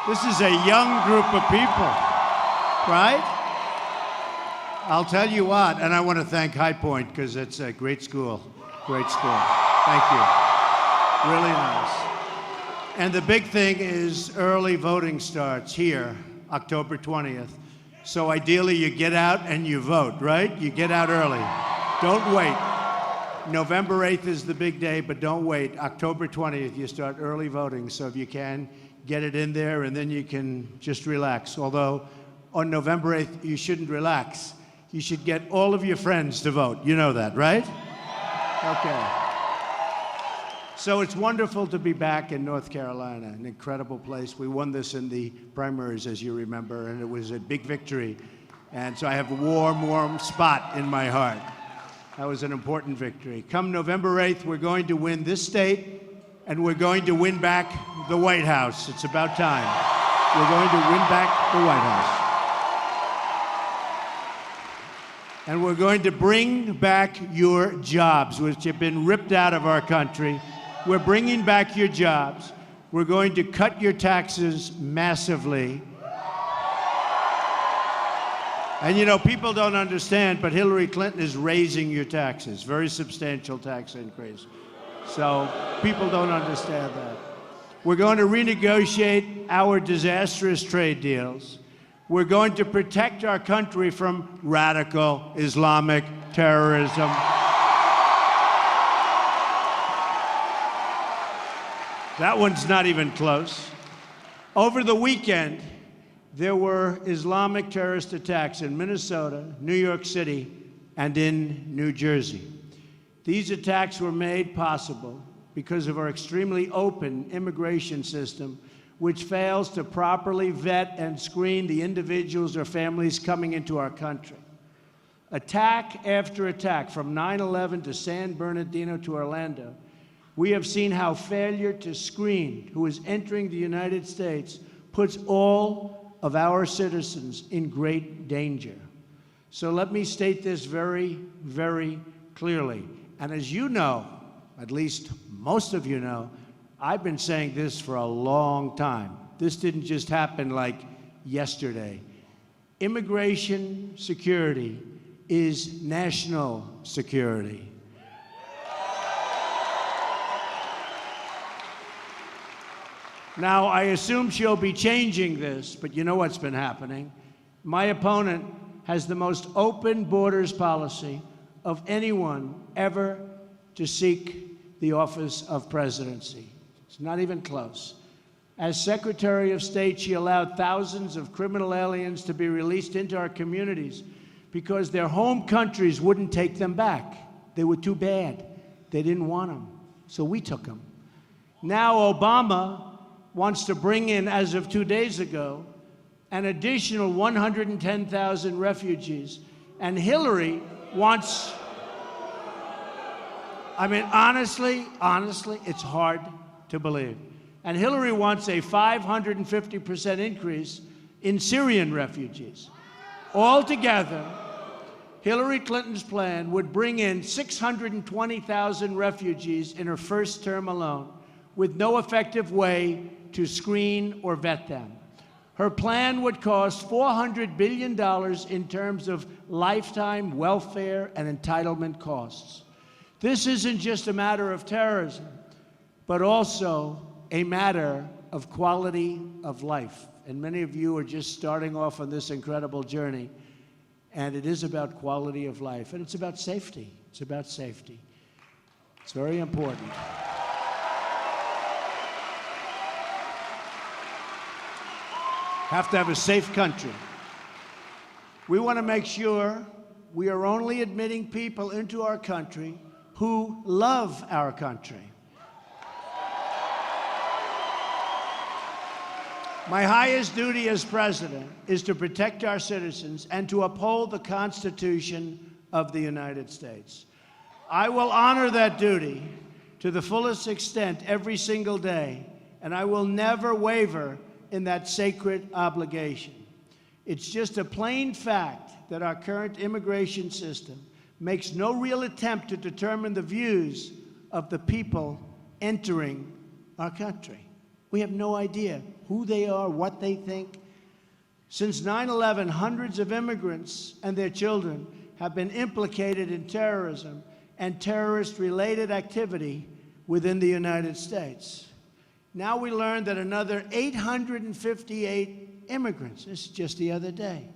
This is a young group of people, right? I'll tell you what, and I want to thank High Point because it's a great school. Great school. Thank you. Really nice. And the big thing is early voting starts here, October 20th. So ideally you get out and you vote, right? You get out early. Don't wait. November 8th is the big day, but don't wait. October 20th, you start early voting. So if you can, get it in there and then you can just relax. Although on November 8th, you shouldn't relax. You should get all of your friends to vote. You know that, right? Okay. So it's wonderful to be back in North Carolina, an incredible place. We won this in the primaries, as you remember, and it was a big victory. And so I have a warm, warm spot in my heart. That was an important victory. Come November 8th, we're going to win this state, and we're going to win back the White House. It's about time. We're going to win back the White House. And we're going to bring back your jobs, which have been ripped out of our country. We're bringing back your jobs. We're going to cut your taxes massively. And you know, people don't understand, but Hillary Clinton is raising your taxes, very substantial tax increase. So people don't understand that. We're going to renegotiate our disastrous trade deals. We're going to protect our country from radical Islamic terrorism. That one's not even close. Over the weekend, there were Islamic terrorist attacks in Minnesota, New York City, and in New Jersey. These attacks were made possible because of our extremely open immigration system, which fails to properly vet and screen the individuals or families coming into our country. Attack after attack, from 9/11 to San Bernardino to Orlando, we have seen how failure to screen who is entering the United States puts all of our citizens in great danger. So let me state this very, very clearly. And as you know, at least most of you know, I've been saying this for a long time. This didn't just happen like yesterday. Immigration security is national security. Now, I assume she'll be changing this, but you know what's been happening. My opponent has the most open borders policy of anyone ever to seek the office of presidency. It's not even close. As Secretary of State, she allowed thousands of criminal aliens to be released into our communities because their home countries wouldn't take them back. They were too bad. They didn't want them, so we took them. Now Obama wants to bring in, as of 2 days ago, an additional 110,000 refugees. And Hillary wants, I mean, honestly, it's hard to believe. And Hillary wants a 550% increase in Syrian refugees. Altogether, Hillary Clinton's plan would bring in 620,000 refugees in her first term alone, with no effective way to screen or vet them. Her plan would cost $400 billion in terms of lifetime welfare and entitlement costs. This isn't just a matter of terrorism, but also a matter of quality of life. And many of you are just starting off on this incredible journey, and it is about quality of life, and it's about safety. It's about safety. It's very important. Have to have a safe country. We want to make sure we are only admitting people into our country who love our country. My highest duty as president is to protect our citizens and to uphold the Constitution of the United States. I will honor that duty to the fullest extent every single day, and I will never waver in that sacred obligation. It's just a plain fact that our current immigration system makes no real attempt to determine the views of the people entering our country. We have no idea who they are, what they think. Since 9/11, hundreds of immigrants and their children have been implicated in terrorism and terrorist-related activity within the United States. Now we learned that another 858 immigrants, this is just the other day,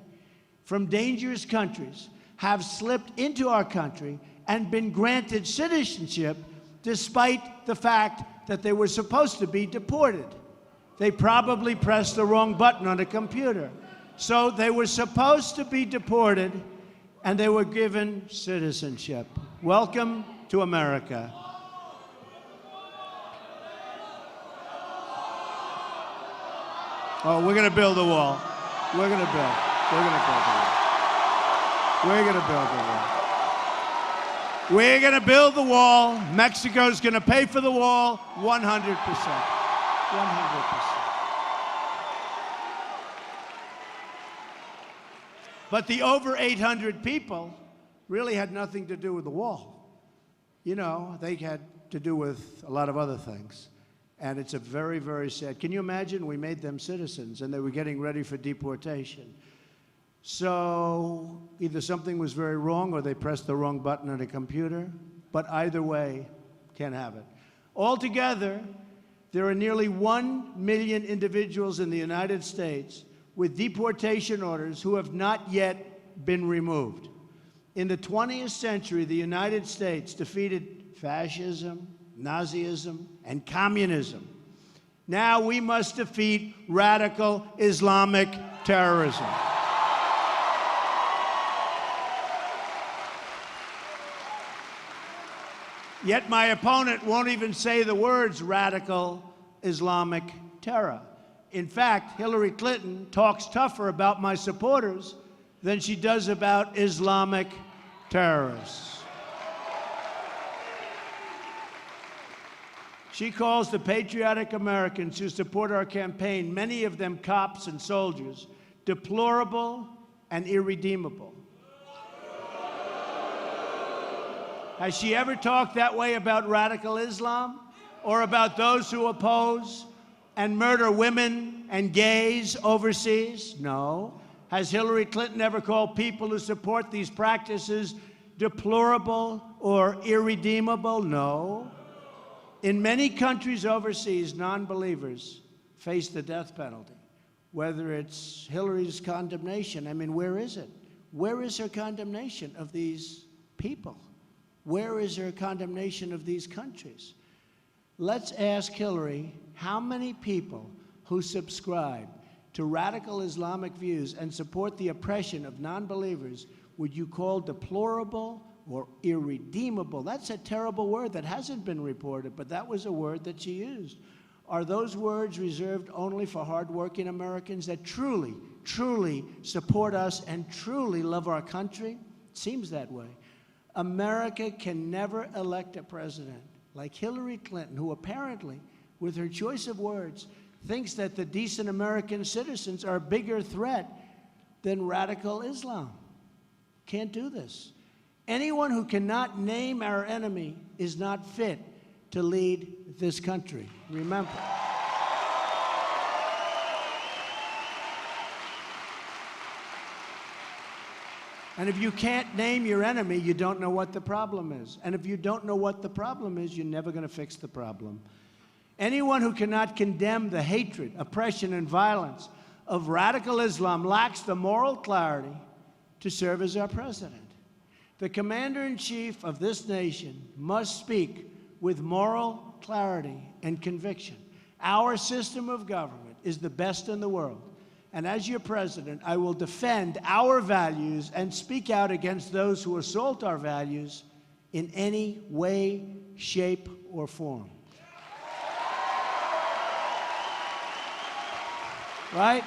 from dangerous countries have slipped into our country and been granted citizenship despite the fact that they were supposed to be deported. They probably pressed the wrong button on a computer. So they were supposed to be deported, and they were given citizenship. Welcome to America. Oh, we're going to build a wall. We're going to build. We're going to build a wall. We're going to build a wall. We're going to build the wall. Mexico's going to pay for the wall 100%. 100%. But the over 800 people really had nothing to do with the wall. You know, they had to do with a lot of other things. And it's a very, very sad. Can you imagine? We made them citizens, and they were getting ready for deportation. So either something was very wrong or they pressed the wrong button on a computer. But either way, can't have it. Altogether, there are nearly 1 million individuals in the United States with deportation orders who have not yet been removed. In the 20th century, the United States defeated fascism, Nazism, and communism. Now we must defeat radical Islamic terrorism. Yet my opponent won't even say the words radical Islamic terror. In fact, Hillary Clinton talks tougher about my supporters than she does about Islamic terrorists. She calls the patriotic Americans who support our campaign, many of them cops and soldiers, deplorable and irredeemable. Has she ever talked that way about radical Islam or about those who oppose and murder women and gays overseas? No. Has Hillary Clinton ever called people who support these practices deplorable or irredeemable? No. In many countries overseas, non-believers face the death penalty. Whether it's Hillary's condemnation, I mean, where is it? Where is her condemnation of these people? Where is her condemnation of these countries? Let's ask Hillary how many people who subscribe to radical Islamic views and support the oppression of non-believers would you call deplorable or irredeemable? That's a terrible word that hasn't been reported, but that was a word that she used. Are those words reserved only for hardworking Americans that truly, truly support us and truly love our country? It seems that way. America can never elect a president like Hillary Clinton, who apparently, with her choice of words, thinks that the decent American citizens are a bigger threat than radical Islam. Can't do this. Anyone who cannot name our enemy is not fit to lead this country. Remember. And if you can't name your enemy, you don't know what the problem is. And if you don't know what the problem is, you're never going to fix the problem. Anyone who cannot condemn the hatred, oppression, and violence of radical Islam lacks the moral clarity to serve as our president. The commander-in-chief of this nation must speak with moral clarity and conviction. Our system of government is the best in the world. And as your president, I will defend our values and speak out against those who assault our values in any way, shape, or form. Right?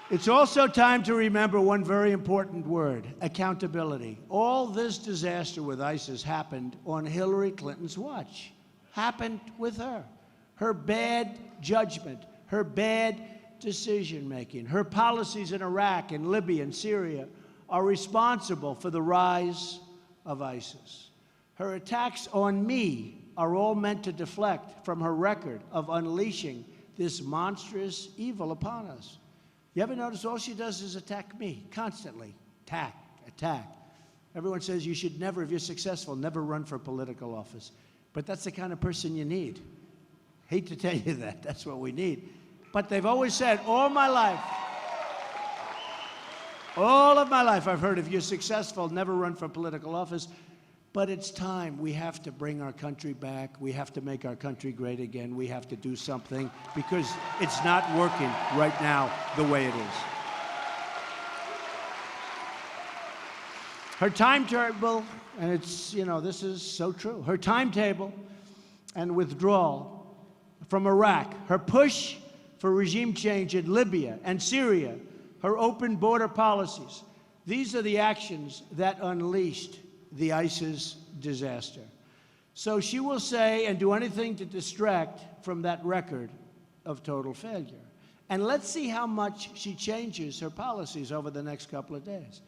It's also time to remember one very important word: accountability. All this disaster with ISIS happened on Hillary Clinton's watch. Happened with her. Her bad judgment, her bad decision-making, her policies in Iraq and Libya and Syria are responsible for the rise of ISIS. Her attacks on me are all meant to deflect from her record of unleashing this monstrous evil upon us. You ever notice all she does is attack me constantly? Attack, attack. Everyone says you should never, if you're successful, never run for political office. But that's the kind of person you need. Hate to tell you that, that's what we need. But they've always said, all of my life, I've heard if you're successful, never run for political office. But it's time. We have to bring our country back. We have to make our country great again. We have to do something because it's not working right now the way it is. Her timetable, and it's, you know, this is so true. Her timetable and withdrawal from Iraq, her push for regime change in Libya and Syria, her open border policies, these are the actions that unleashed the ISIS disaster. So she will say and do anything to distract from that record of total failure. And let's see how much she changes her policies over the next couple of days.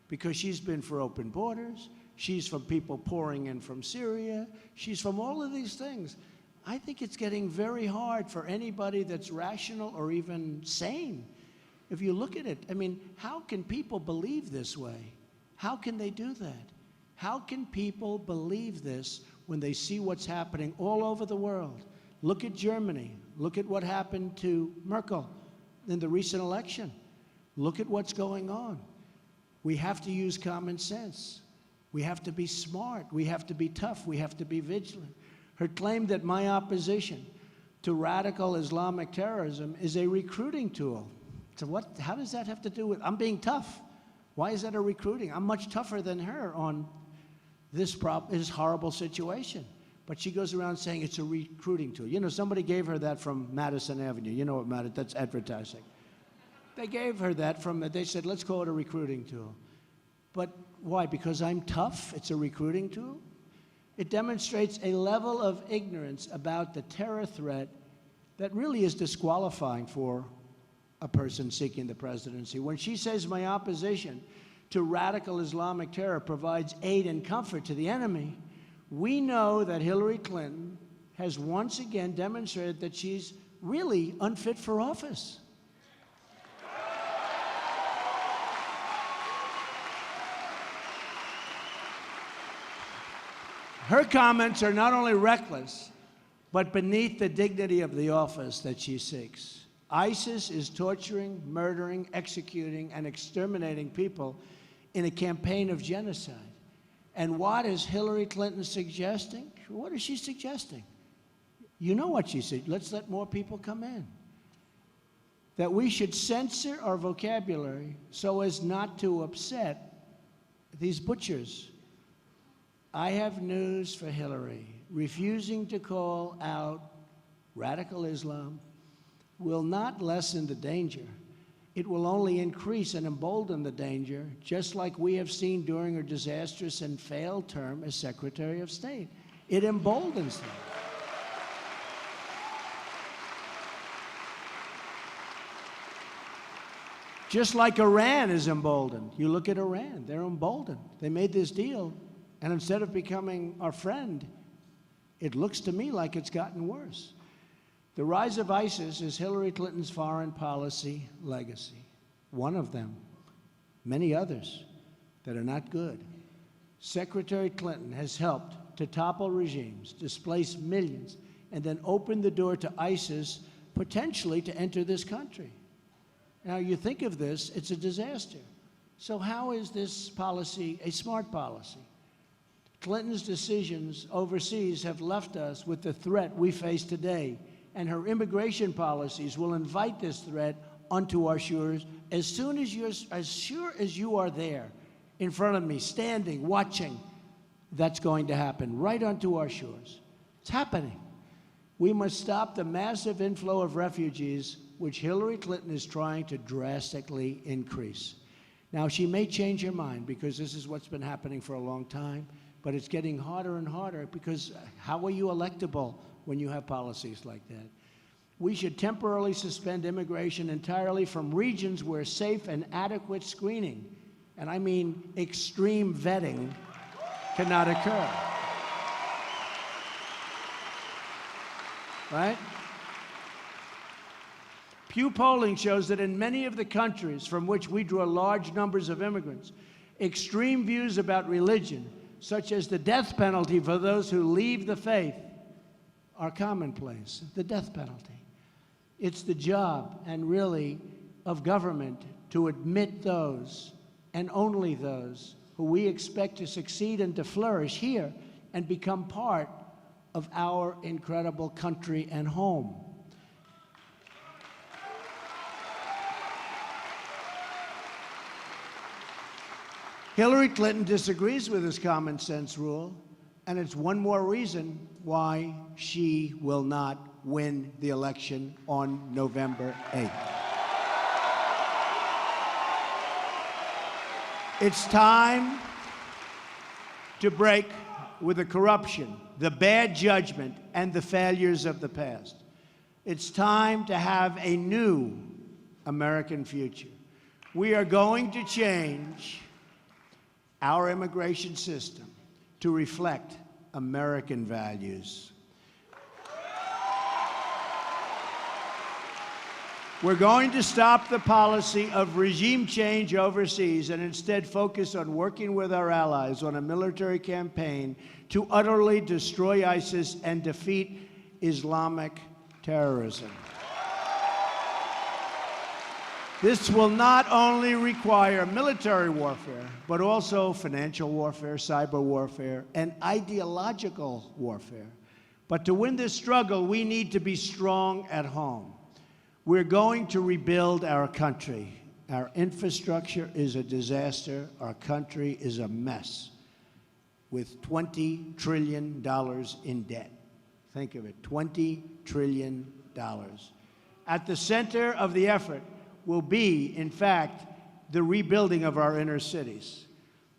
Because she's been for open borders, she's from people pouring in from Syria, she's from all of these things. I think it's getting very hard for anybody that's rational or even sane. If you look at it, I mean, how can people believe this way? How can they do that? How can people believe this when they see what's happening all over the world? Look at Germany. Look at what happened to Merkel in the recent election. Look at what's going on. We have to use common sense. We have to be smart. We have to be tough. We have to be vigilant. Her claim that my opposition to radical Islamic terrorism is a recruiting tool. So how does that have to do with, I'm being tough. Why is that a recruiting? I'm much tougher than her on this horrible situation. But she goes around saying it's a recruiting tool. You know, somebody gave her that from Madison Avenue. You know what, Madison, that's advertising. They gave her that they said, let's call it a recruiting tool. But why? Because I'm tough, it's a recruiting tool? It demonstrates a level of ignorance about the terror threat that really is disqualifying for a person seeking the presidency. When she says my opposition to radical Islamic terror provides aid and comfort to the enemy, we know that Hillary Clinton has once again demonstrated that she's really unfit for office. Her comments are not only reckless, but beneath the dignity of the office that she seeks. ISIS is torturing, murdering, executing, and exterminating people in a campaign of genocide. And what is Hillary Clinton suggesting? What is she suggesting? You know what she said. Let's let more people come in. That we should censor our vocabulary so as not to upset these butchers. I have news for Hillary. Refusing to call out radical Islam will not lessen the danger. It will only increase and embolden the danger, just like we have seen during her disastrous and failed term as Secretary of State. It emboldens them. Just like Iran is emboldened. You look at Iran, they're emboldened. They made this deal, and instead of becoming our friend, it looks to me like it's gotten worse. The rise of ISIS is Hillary Clinton's foreign policy legacy. One of them, many others that are not good. Secretary Clinton has helped to topple regimes, displace millions, and then open the door to ISIS potentially to enter this country. Now, you think of this, it's a disaster. So how is this policy a smart policy? Clinton's decisions overseas have left us with the threat we face today, and her immigration policies will invite this threat onto our shores as sure as you are there in front of me, standing, watching. That's going to happen right onto our shores. It's happening. We must stop the massive inflow of refugees, which Hillary Clinton is trying to drastically increase. Now, she may change her mind because this is what's been happening for a long time, but it's getting harder and harder because how are you electable when you have policies like that? We should temporarily suspend immigration entirely from regions where safe and adequate screening, and I mean extreme vetting, cannot occur. right? Pew polling shows that in many of the countries from which we draw large numbers of immigrants, extreme views about religion, such as the death penalty for those who leave the faith, are commonplace. The death penalty. It's the job, and really, of government to admit those, and only those, who we expect to succeed and to flourish here and become part of our incredible country and home. Hillary Clinton disagrees with this common sense rule, and it's one more reason why she will not win the election on November 8th. It's time to break with the corruption, the bad judgment, and the failures of the past. It's time to have a new American future. We are going to change our immigration system to reflect American values. We're going to stop the policy of regime change overseas and instead focus on working with our allies on a military campaign to utterly destroy ISIS and defeat Islamic terrorism. This will not only require military warfare, but also financial warfare, cyber warfare, and ideological warfare. But to win this struggle, we need to be strong at home. We're going to rebuild our country. Our infrastructure is a disaster. Our country is a mess with $20 trillion in debt. Think of it, $20 trillion. At the center of the effort will be, in fact, the rebuilding of our inner cities.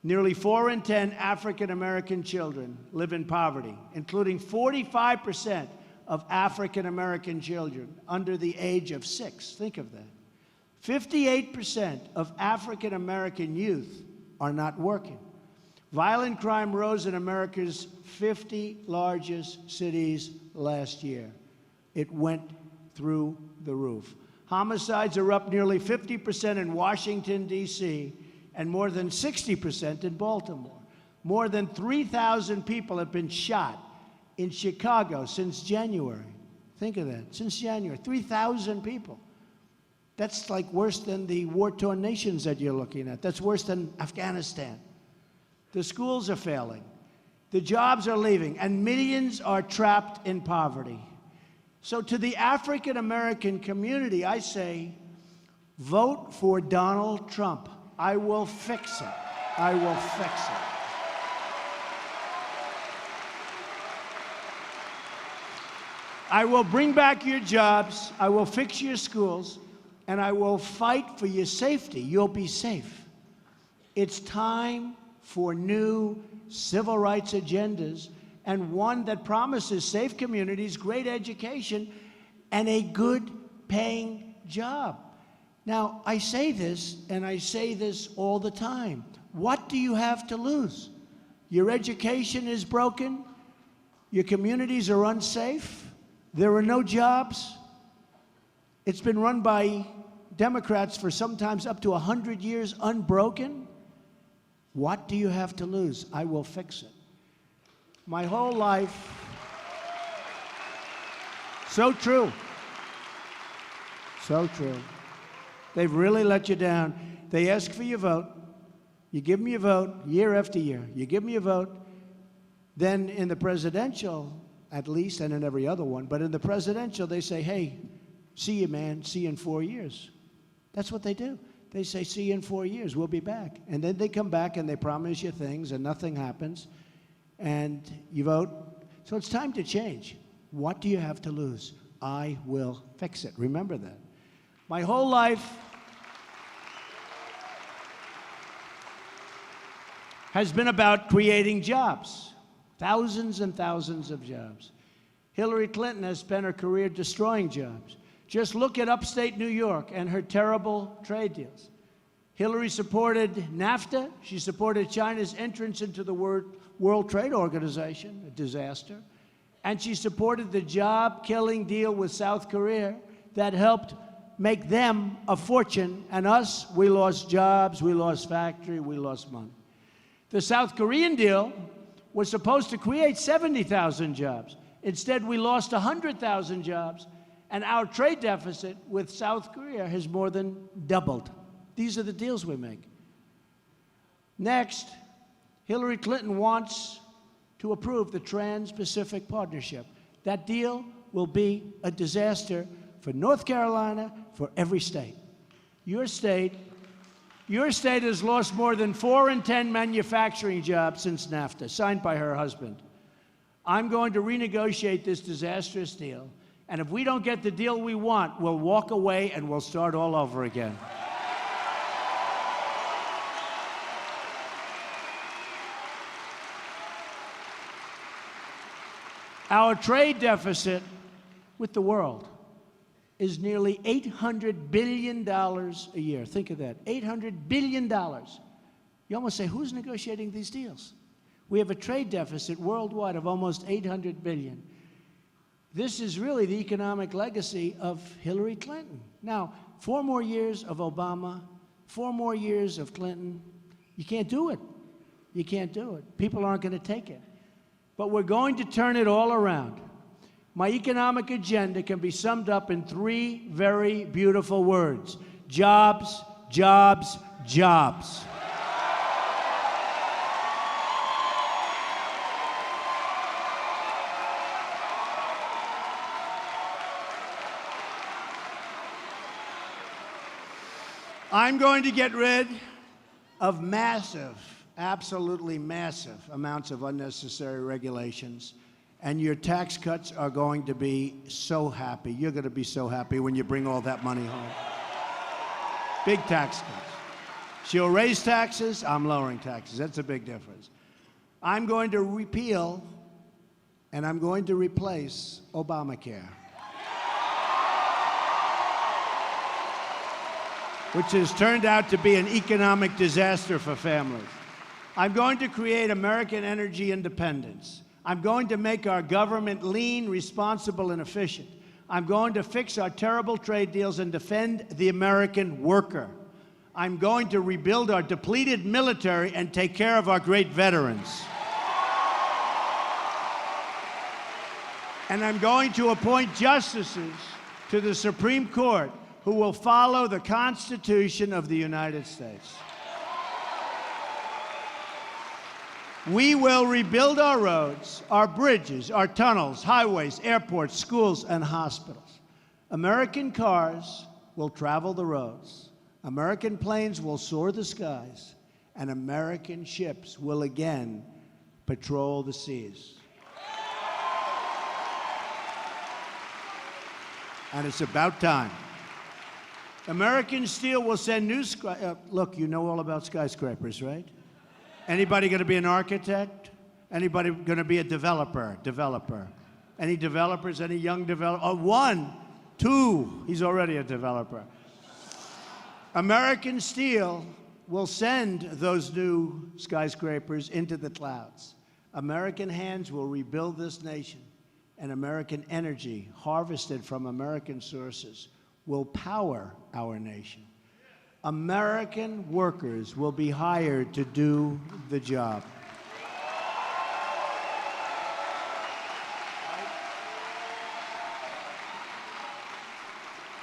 Nearly 4 in 10 African-American children live in poverty, including 45% of African-American children under the age of 6. Think of that. 58% of African-American youth are not working. Violent crime rose in America's 50 largest cities last year. It went through the roof. Homicides are up nearly 50% in Washington, D.C., and more than 60% in Baltimore. More than 3,000 people have been shot in Chicago since January. Think of that, since January, 3,000 people. That's like worse than the war-torn nations that you're looking at. That's worse than Afghanistan. The schools are failing. The jobs are leaving, and millions are trapped in poverty. So to the African-American community, I say, vote for Donald Trump. I will fix it. I will fix it. I will bring back your jobs, I will fix your schools, and I will fight for your safety. You'll be safe. It's time for new civil rights agendas, and one that promises safe communities, great education, and a good paying job. Now, I say this, and I say this all the time. What do you have to lose? Your education is broken. Your communities are unsafe. There are no jobs. It's been run by Democrats for sometimes up to 100 years unbroken. What do you have to lose? I will fix it. My whole life, so true. So true. They've really let you down. They ask for your vote. You give them your vote year after year. You give them your vote. Then in the presidential, at least, and in every other one, but in the presidential, they say, hey, see you, man. See you in 4 years. That's what they do. They say, see you in 4 years. We'll be back. And then they come back and they promise you things and nothing happens. And you vote. So it's time to change. What do you have to lose? I will fix it. Remember that. My whole life has been about creating jobs. Thousands and thousands of jobs. Hillary Clinton has spent her career destroying jobs. Just look at upstate New York and her terrible trade deals. Hillary supported NAFTA. She supported China's entrance into the World Trade Organization, a disaster. And she supported the job-killing deal with South Korea that helped make them a fortune, and us, we lost jobs, we lost factory, we lost money. The South Korean deal was supposed to create 70,000 jobs. Instead, we lost 100,000 jobs, and our trade deficit with South Korea has more than doubled. These are the deals we make. Next, Hillary Clinton wants to approve the Trans-Pacific Partnership. That deal will be a disaster for North Carolina, for every state. Your state has lost more than 4 in 10 manufacturing jobs since NAFTA, signed by her husband. I'm going to renegotiate this disastrous deal, and if we don't get the deal we want, we'll walk away and we'll start all over again. Our trade deficit with the world is nearly $800 billion a year. Think of that, $800 billion. You almost say, who's negotiating these deals? We have a trade deficit worldwide of almost $800 billion. This is really the economic legacy of Hillary Clinton. Now, 4 more years of Obama, 4 more years of Clinton, you can't do it. You can't do it. People aren't going to take it. But we're going to turn it all around. My economic agenda can be summed up in 3 very beautiful words: jobs, jobs, jobs. I'm going to get rid of massive, absolutely massive amounts of unnecessary regulations. And your tax cuts are going to be so happy. You're going to be so happy when you bring all that money home. Big tax cuts. She'll raise taxes, I'm lowering taxes. That's a big difference. I'm going to repeal and I'm going to replace Obamacare, which has turned out to be an economic disaster for families. I'm going to create American energy independence. I'm going to make our government lean, responsible, and efficient. I'm going to fix our terrible trade deals and defend the American worker. I'm going to rebuild our depleted military and take care of our great veterans. And I'm going to appoint justices to the Supreme Court who will follow the Constitution of the United States. We will rebuild our roads, our bridges, our tunnels, highways, airports, schools, and hospitals. American cars will travel the roads. American planes will soar the skies. And American ships will again patrol the seas. And it's about time. American steel will send new look, you know all about skyscrapers, right? Anybody going to be an architect? Anybody going to be a developer? Any developers? Any young developers? Oh, 1, 2. He's already a developer. American steel will send those new skyscrapers into the clouds. American hands will rebuild this nation, and American energy, harvested from American sources, will power our nation. American workers will be hired to do the job.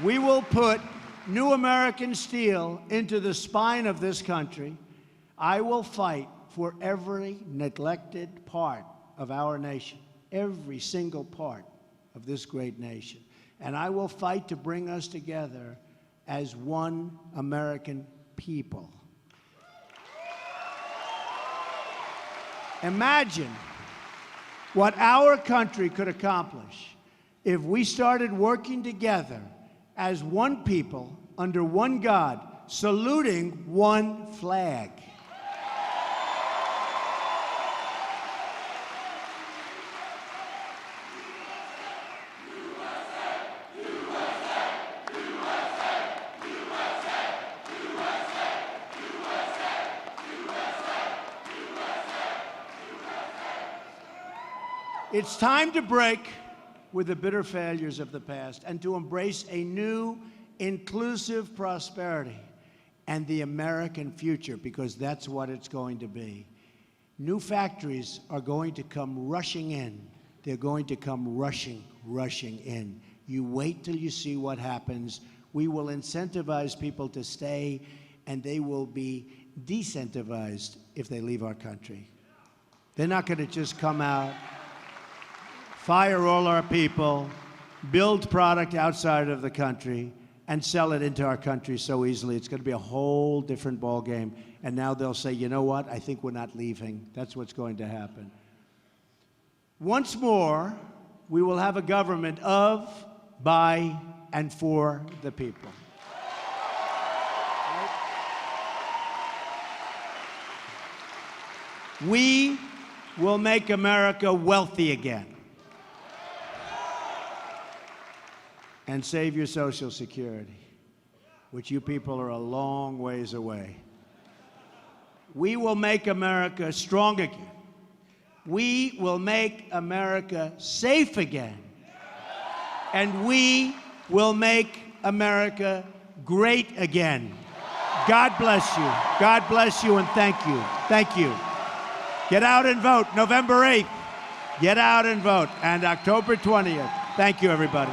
We will put new American steel into the spine of this country. I will fight for every neglected part of our nation, every single part of this great nation. And I will fight to bring us together as one American people. Imagine what our country could accomplish if we started working together as one people under one God, saluting one flag. It's time to break with the bitter failures of the past and to embrace a new, inclusive prosperity and the American future, because that's what it's going to be. New factories are going to come rushing in. They're going to come rushing in. You wait till you see what happens. We will incentivize people to stay, and they will be decentivized if they leave our country. They're not going to just come out, fire all our people, build product outside of the country, and sell it into our country so easily. It's going to be a whole different ballgame. And now they'll say, you know what? I think we're not leaving. That's what's going to happen. Once more, we will have a government of, by, and for the people. We will make America wealthy again. And save your Social Security, which you people are a long ways away. We will make America strong again. We will make America safe again. And we will make America great again. God bless you. God bless you, and thank you. Thank you. Get out and vote November 8th. Get out and vote. And October 20th. Thank you, everybody.